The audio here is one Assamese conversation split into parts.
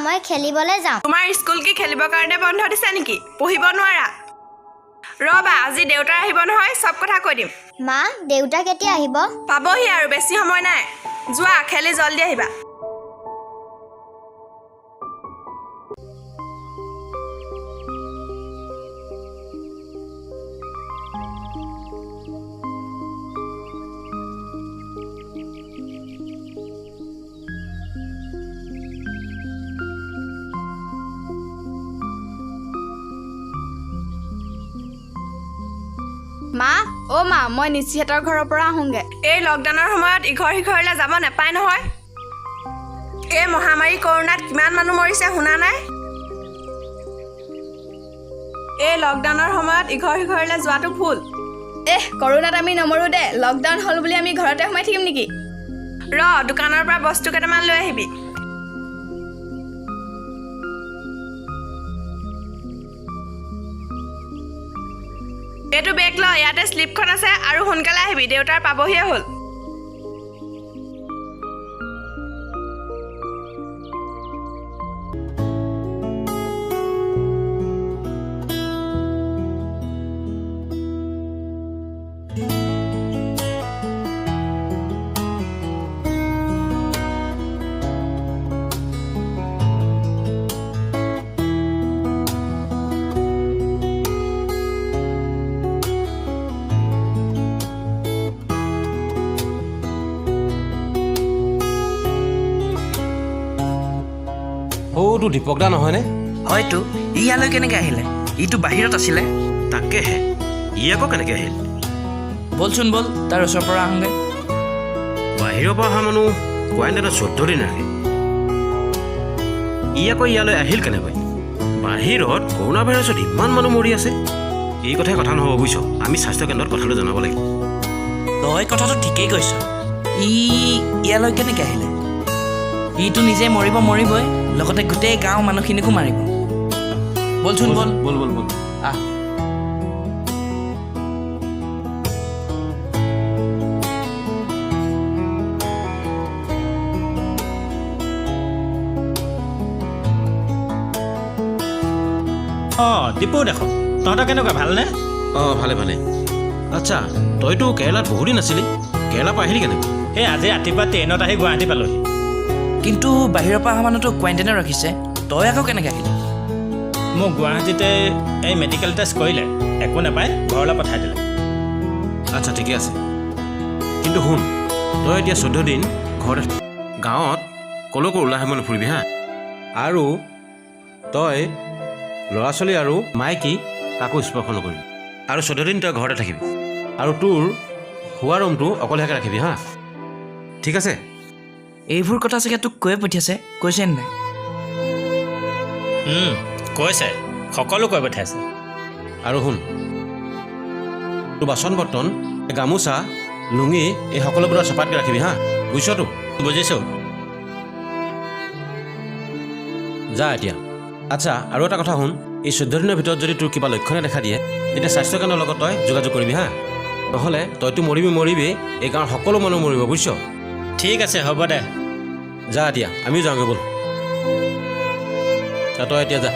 মই খেলিবলৈ যাওঁ। তোমাৰ স্কুল কি খেলিবৰ কাৰণে বন্ধ দিছে নেকি? পঢ়িব নোৱাৰা? ৰবা, আজি দেউতা আহিব নহয়, সব কথা কৈ দিম। মা, দেউতা কেতিয়া আহিব? পাবহি আৰু, বেছি সময় নাই। যোৱা, খেলি জলদি আহিবা। মা, অ' মা, মই নিশ্চিতৰ ঘৰৰ পৰা আহোঁগে। এই লকডাউনৰ সময়ত ইঘৰ সিঘৰলৈ যাব নাপায় নহয়। এই মহামাৰী কৰোণাত কিমান মানুহ মৰিছে শুনা নাই? এই লকডাউনৰ সময়ত ইঘৰ সিঘৰলৈ যোৱাটো ভুল। কৰোণাত আমি নমৰো দে। লকডাউন হ'ল বুলি আমি ঘৰতে সোমাই থাকিম নেকি? দোকানৰ পৰা বস্তু কেইটামান লৈ আহিবি। এইটো বেগ ল, ইয়াতে স্লিপখন আছে আৰু সোনকালে আহিবি, দেউতাৰ পাবহিয়ে হ'ল। তো দীপক দা নহয়নে? হয়তো। ইয়ালৈ কেনেকৈ আহিলে? ইটো বাহিৰত আছিলে। তাকেহে, ই আকৌ কেনেকৈ আহিল? বলচোন বল, তাৰ ওচৰৰ পৰা আহোঁগে। বাহিৰৰ পৰা অহা মানুহ কোৱাৰেণ্টাইনত 14 দিন ৰাখে। ই আকৌ ইয়ালৈ আহিল কেনেকৈ? বাহিৰত কৰোণা ভাইৰাছত ইমান মানুহ মৰি আছে। এই কথাই কথা নহ'ব বুজিছ। আমি স্বাস্থ্যকেন্দ্ৰত কথাটো জনাব লাগিব। তই কথাটো ঠিকেই কৈছ। ইয়ালৈ কেনেকৈ আহিলে? ইটো নিজে মৰিবই, লগতে গোটেই গাঁও মানুহখিনিকো মাৰিব। বলচোন বল। বল বল বল আহ। দীপু দেখোন, তহঁতৰ কেনেকুৱা ভালনে? ভালে ভালে। আচ্ছা, তইতো কেৰেলাত বহুত দিন আছিলি। কেৰেলাৰ পৰা আহিলি কেনেকৈ? এই আজি ৰাতিপুৱা ট্ৰেইনত আহি গুৱাহাটী পালোহি। কিন্তু বাহিৰৰ পৰা অহা মানুহটো কোৱাৰেণ্টাইনত ৰাখিছে, তই আকৌ কেনেকৈ আহিলি? মোক গুৱাহাটীতে এই মেডিকেল টেষ্ট কৰিলে, একো নাপায়, ঘৰলৈ পঠাই দিলে। আচ্ছা, ঠিকে আছে। কিন্তু শুন, তই এতিয়া 14 দিন ঘৰত গাঁৱত কলৈকো ওলাই আহিব নুফুৰিবি হা। আৰু তই ল'ৰা ছোৱালী আৰু মাইকী কাকো স্পৰ্শ নকৰিবি। আৰু 14 দিন তই ঘৰতে থাকিবি। আৰু তোৰ শোৱা ৰুমটো অকলীয়াকৈ ৰাখিবি হা। ঠিক আছে? এইবোৰ কথা চাগে তোক কৈয়ে পঠিয়াইছে, কৈছে নাই? কৈছে, সকলো কৈ পঠাইছে। আৰু শুন, তোৰ বাচন বৰ্তন, গামোচা, লুঙি এই সকলোবোৰ চপাতকৈ ৰাখিবি হা। বুজিছতো? বুজিছোঁ। যা এতিয়া। আচ্ছা, আৰু এটা কথা শুন, এই 14 দিনৰ ভিতৰত যদি তোৰ কিবা লক্ষণে দেখা দিয়ে, তেতিয়া স্বাস্থ্যকেন্দ্ৰৰ লগত তই যোগাযোগ কৰিবি হা। নহ'লে তইতো মৰিবি, এই গাঁৱৰ সকলো মানুহ মৰিব, বুজিছ? ঠিক আছে, হ'ব দে। যা এতিয়া, আমিও যাওঁগৈ ব'ল। তই এতিয়া যা।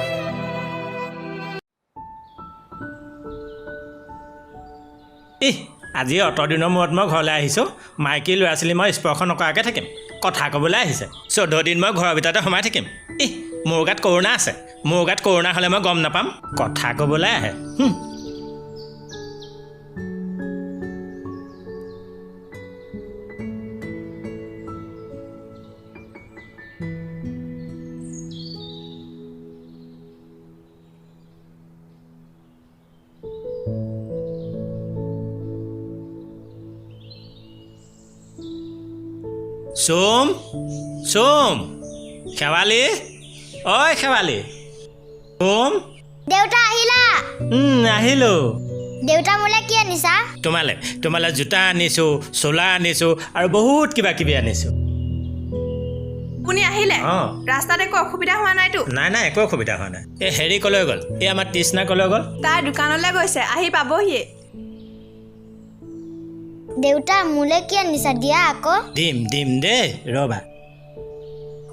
আজি অত দিনৰ মূৰত মই ঘৰলৈ আহিছোঁ। মাইকী ল'ৰা ছোৱালী মই স্পৰ্শ নকৰাকৈ থাকিম? কথা ক'বলৈ আহিছে। 14 দিন মই ঘৰৰ ভিতৰতে সোমাই থাকিম? মোৰ গাত কৰোণা আছে। মোৰ গাত কৰোণা হ'লে মই গম নাপাম? কথা ক'বলৈ আহে। সোম, শেৱালি, ঐ শেৱালি। সোম। দেউতা আহিলা? আহিলোঁ। দেউতা মোলৈ কি আনিছা? তোমালৈ জোতা আনিছোঁ, চোলা আনিছোঁ আৰু বহুত কিবা কিবি আনিছোঁ। আপুনি আহিলে? ৰাস্তাত একো অসুবিধা হোৱা নাইতো? নাই, একো অসুবিধা হোৱা নাই। এই হেৰি কলৈ গ'ল? এই আমাৰ তৃষ্ণা কলৈ গ'ল? তাই দোকানলৈ গৈছে, আহি পাবহিয়ে। দেউতা মোলৈ কি আনিছা দিয়া আকৌ? দিম দেই, ৰ'বা।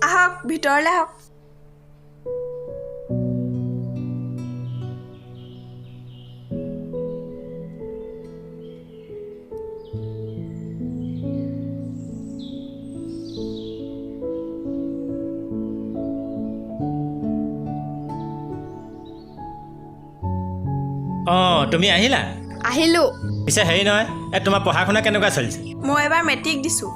আহক, ভিতৰলৈ আহক। তুমি আহিলা আহিলোঁ। পিছে হেৰি নহয় তোমাৰ পঢ়া শুনা কেনেকুৱা চলিছে মই এবাৰ মেট্ৰিক দিছোঁ।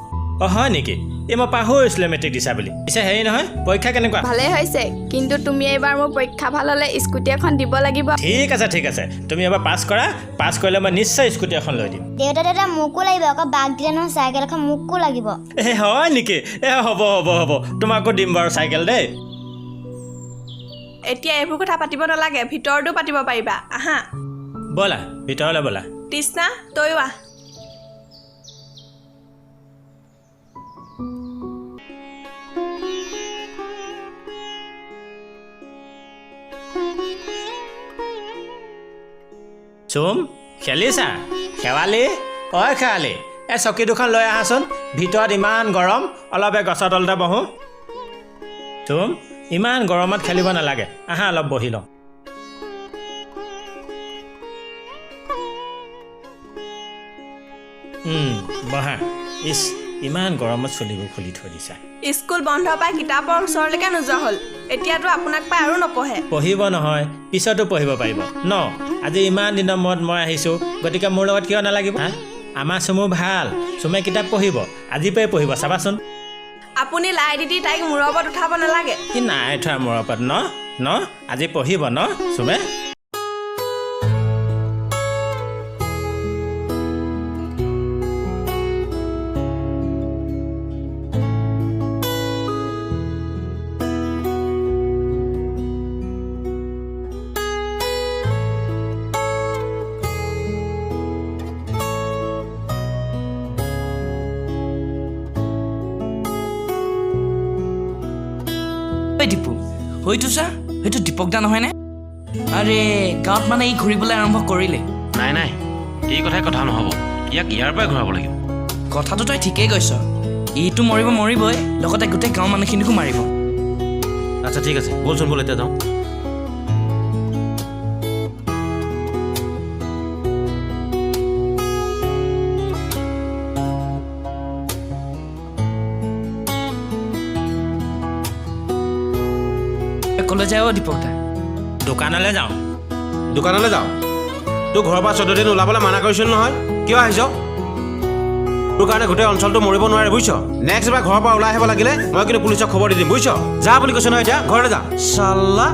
অঁ হয় নেকি এই মই পাহৰিছিলোঁ মেট্ৰিক দিছা বুলি পিছে হেৰি নহয় পৰীক্ষা কেনেকুৱা ভালেই হৈছে, কিন্তু তুমি এইবাৰ মোৰ পৰীক্ষা ভাল হ'লে স্কুটি এখন দিব লাগিব। ঠিক আছে তুমি এবাৰ পাছ কৰা পাছ কৰিলে মই নিশ্চয় স্কুটি এখন লৈ দিম দেউতা মোকো লাগিব আকৌ বাক দিলে নহয় চাইকেল এখন মোকো লাগিব। হয় নেকি হ'ব তোমাকো দিম বাৰু চাইকেল দেই এতিয়া এইবোৰ কথা পাতিব নালাগে, ভিতৰতো পাতিব পাৰিবা। আহা ব'লা ভিতৰলৈ ব'লা তৃষ্ণা তয়ো আহ। চুম খেলিছা শেৱালি অই শেৱালি এই চকী দুখন লৈ আহাচোন ভিতৰত ইমান গৰম অলপ এই গছৰ তলতে বহোঁ চুম ইমান গৰমত খেলিব নালাগে আহা অলপ বহি লওঁ বহা ইছ ইমান গৰমত চুলিবোৰ খুলি থৈ দিছা স্কুল বন্ধ পাই কিতাপৰ ওচৰলৈকে নোযোৱা হ'ল, এতিয়াতো আপোনাক পাই আৰু নপঢ়ে। পঢ়িব নহয় পিছতো পঢ়িব পাৰিব ন আজি ইমান দিনৰ মূৰত মই আহিছোঁ গতিকে মোৰ লগত কিয় নালাগিব হা আমাৰ চুমু ভাল চুমে কিতাপ পঢ়িব আজি পৰাই পঢ়িব চাবাচোন আপুনি লাই দি তাইক মূৰৰ ওপৰত উঠাব নালাগে। ই নাই থোৱা মূৰৰ ওপৰত ন আজি পঢ়িব ন চুমে দীপু হয়তো চা হয়তো দীপক দা নহয়নে আৰে গাঁৱত মানে ই ঘূৰিবলৈ আৰম্ভ কৰিলে নাই এই কথাই কথা নহ'ব ইয়াক ইয়াৰ পৰাই ঘূৰাব লাগিব কথাটো তই ঠিকেই কৈছ ইটো মৰিবই লগতে গোটেই গাঁৱৰ মানুহখিনিকো মাৰিব আচ্ছা ঠিক আছে ব'লচোন ব'ল এতিয়া যাওঁ কলৈ যায় দীপক দা দোকানলৈ যাওঁ তোৰ ঘৰৰ পৰা 14 দিন ওলাবলৈ মানা কৰিছিল নহয় কিয় আহিছ তোৰ কাৰণে গোটেই অঞ্চলটো মৰিব নোৱাৰে বুজিছ নেক্সট এবাৰ ঘৰৰ পৰা ওলাই আহিব লাগিলে মই কিন্তু পুলিচক খবৰ দি দিম বুজিছ যা বুলি কৈছ নহয় এতিয়া ঘৰলৈ যা চাল্লা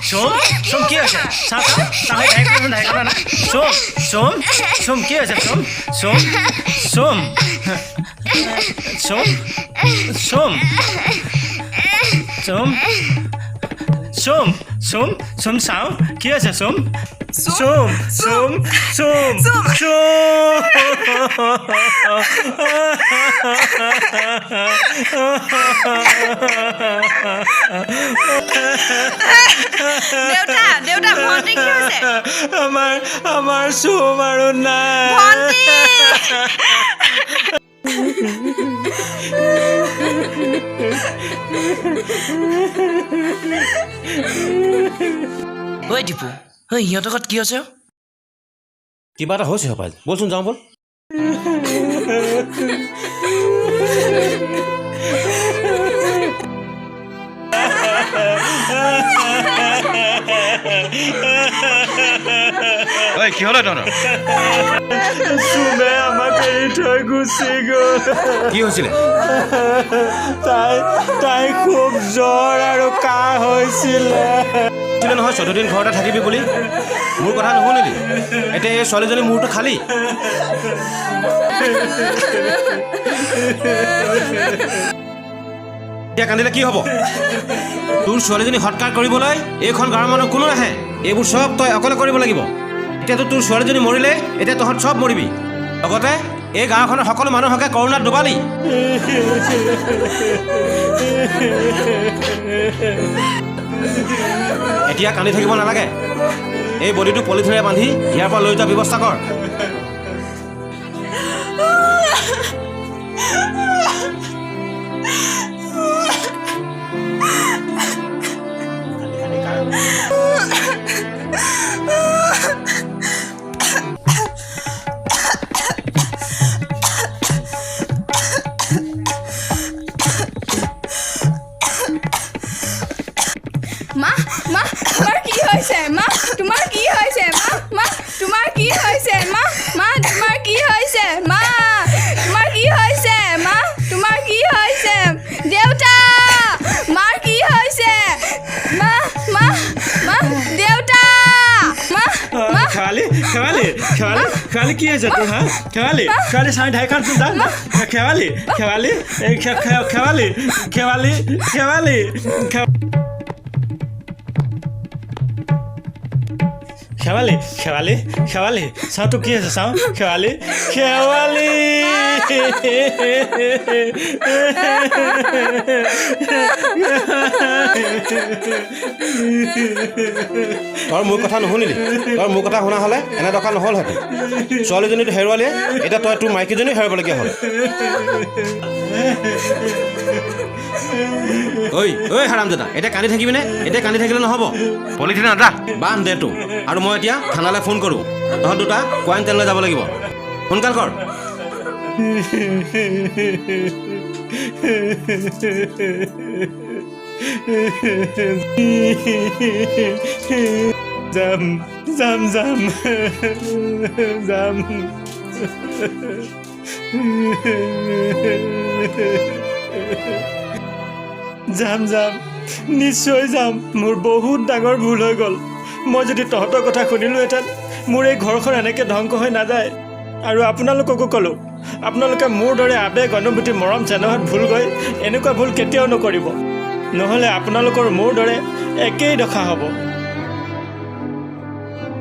চুম কি হৈছে চুম কি হৈছে চুম চাওঁ কি হৈছে চুম দেউতা ভণ্টি কি হৈছে আমাৰ চুম আৰু নাই ঐ দীপু ঐ সিহঁতৰ ঘৰত কি হৈছে কিবা এটা হৈছে হপাই ব'লচোন যাওঁ ব'ল কি হ'ল তহঁতৰ চুমে আমাক এৰি থৈ গুচি গ'ল কি হৈছিলে তাই খুব জ্বৰ আৰু কাহ হৈছিলে নহয় 14 দিন ঘৰতে থাকিবি বুলি মোৰ কথা নুশুনিলি এতিয়া এই ছোৱালীজনী মূৰটো খালী এতিয়া কান্দিলে কি হ'ব তোৰ ছোৱালীজনী সৎকাৰ কৰিবলৈ এইখন গাঁৱৰ মানুহ কোনো নাহে এইবোৰ চব তই অকলে কৰিব লাগিব এতিয়াতো তোৰ ছোৱালীজনী মৰিলে এতিয়া তহঁত চব মৰিবি লগতে এই গাঁওখনৰ সকলো মানুহকে কৰোণাত ডুবালি। এতিয়া কান্দি থাকিব নালাগে। এই বডিটো পলিথিনেৰে বান্ধি ইয়াৰ পৰা লৈ যোৱাৰ ব্যৱস্থা কৰ। মা মা তোমাৰ কি হৈছে মা তোমাৰ কি হৈছে মা মা তোমাৰ কি হৈছে মা মা তোমাৰ কি হৈছে মা তোমাৰ কি হৈছে মা তোমাৰ কি হৈছে দেউতা মাৰ কি হৈছে মা মা মা দেউতা মা মা খেৱালি খেৱালি খেৱালি খেৱালি কি হৈছে তোৰ হা খেৱালি খেৱালি চাই ঠাইখন যা খেৱালি খেৱালি খেৱালি খেৱালি খেৱালি খেৱালি খেৱালি খেৱালি চাওঁ তোৰ কি আছে চাওঁ খেৱালি খেৱালি তই মোৰ কথা নুশুনিলি। তই মোৰ কথা শুনা হ'লে এনে দৰকাৰ নহ'লহেঁতেন। ছোৱালীজনীটো হেৰুৱালিয়ে, এতিয়া তই তোৰ মাইকীজনীও হেৰুৱাবলগীয়া হ'ল। ঐ ঐ হাৰামজাদা, এতিয়া কান্দি থাকিবিনে? এতিয়া কান্দি থাকিলে নহ'ব। পলিথিন আদা বান্ধ দে তোৰ। আৰু মই এতিয়া থানালৈ ফোন কৰোঁ। তহঁত দুটা কোৱাৰেণ্টাইনলৈ যাব লাগিব। সোনকাল কৰ। যাম যাম যাম যাম যাম যাম নিশ্চয় যাম। মোৰ বহুত ডাঙৰ ভুল হৈ গ'ল। মই যদি তহঁতৰ কথা শুনিলোহেঁতেন মোৰ এই ঘৰখন এনেকৈ ধ্বংস হৈ নাযায়। আৰু আপোনালোককো ক'লোঁ, আপোনালোকে মোৰ দৰে আৱেগ অনুভূতি মৰম চেনেহত ভুল গৈ এনেকুৱা ভুল কেতিয়াও নকৰিব, নহ'লে আপোনালোকৰ মোৰ দৰে একেই দশা হ'ব।